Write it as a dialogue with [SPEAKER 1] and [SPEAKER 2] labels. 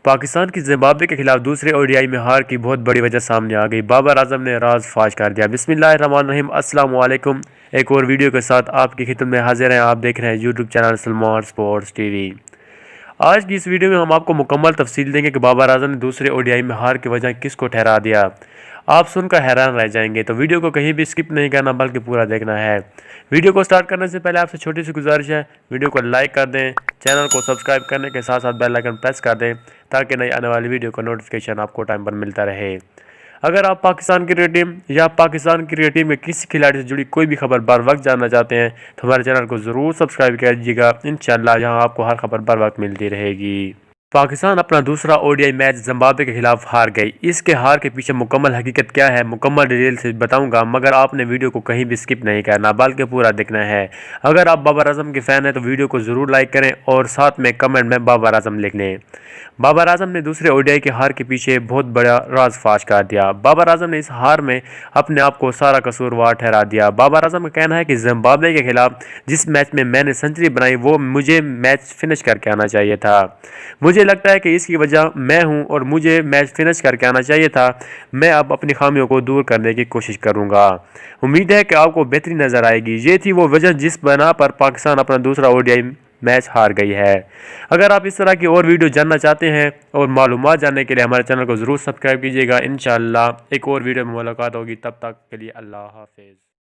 [SPEAKER 1] پاکستان کی زمبابوے کے خلاف دوسرے اوڈی میں ہار کی بہت بڑی وجہ سامنے آ گئی۔ بابر اعظم نے راز فاش کر دیا۔ بسم اللہ الرحمن الرحیم۔ السلام علیکم۔ ایک اور ویڈیو کے ساتھ آپ کی خدمت میں حاضر ہیں۔ آپ دیکھ رہے ہیں YouTube channel Salman sports T V. آج کی اس ویڈیو میں ہم آپ کو مکمل تفصیل دیں گے کہ بابر اعظم نے دوسرے اوڈی میں ہار کی وجہ کس کو ٹھہرا دیا۔ آپ سن کر حیران رہ جائیں گے، تو ویڈیو کو کہیں بھی سکپ نہیں کرنا بلکہ پورا دیکھنا ہے۔ ویڈیو کو سٹارٹ کرنے سے پہلے آپ سے چھوٹی سی گزارش ہے، ویڈیو کو لائک کر دیں، چینل کو سبسکرائب کرنے کے ساتھ ساتھ بیل آئیکن پریس کر دیں تاکہ نئی آنے والی ویڈیو کا نوٹیفیکیشن آپ کو ٹائم پر ملتا رہے۔ اگر آپ پاکستان کرکٹ ٹیم یا پاکستان کرکٹ ٹیم کے کسی کھلاڑی سے جڑی کوئی بھی خبر بر وقت جاننا چاہتے ہیں تو ہمارے چینل کو ضرور سبسکرائب کیجیے گا، انشاءاللہ یہاں آپ کو ہر خبر بر وقت ملتی رہے گی۔ پاکستان اپنا دوسرا اوڈی میچ زمبابوے کے خلاف ہار گئی۔ اس کے ہار کے پیچھے مکمل حقیقت کیا ہے، مکمل ڈیٹیل سے بتاؤں گا، مگر آپ نے ویڈیو کو کہیں بھی سکپ نہیں کرنا بلکہ پورا دیکھنا ہے۔ اگر آپ بابر اعظم کے فین ہیں تو ویڈیو کو ضرور لائک کریں اور ساتھ میں کمنٹ میں بابر اعظم لکھ لیں۔ بابر اعظم نے دوسرے اوڈی کے ہار کے پیچھے بہت بڑا راز فاش کر دیا۔ بابر اعظم نے اس ہار میں اپنے آپ کو سارا قصوروار ٹھہرا دیا۔ بابر اعظم کا کہنا ہے کہ زمبابوے کے خلاف جس میچ میں نے سنچری بنائی وہ مجھے میچ فنش کر کے آنا چاہیے تھا۔ مجھے لگتا ہے کہ اس کی وجہ میں ہوں اور مجھے میچ فنش کر کے آنا چاہیے تھا۔ میں اب اپنی خامیوں کو دور کرنے کی کوشش کروں گا۔ امید ہے کہ آپ کو بہتری نظر آئے گی۔ یہ تھی وہ وجہ جس بنا پر پاکستان اپنا دوسرا اوڈی میچ ہار گئی ہے۔ اگر آپ اس طرح کی اور ویڈیو جاننا چاہتے ہیں اور معلومات جاننے کے لیے ہمارے چینل کو ضرور سبسکرائب کیجیے گا۔ انشاءاللہ ایک اور ویڈیو میں ملاقات ہوگی، تب تک کے لیے اللہ حافظ۔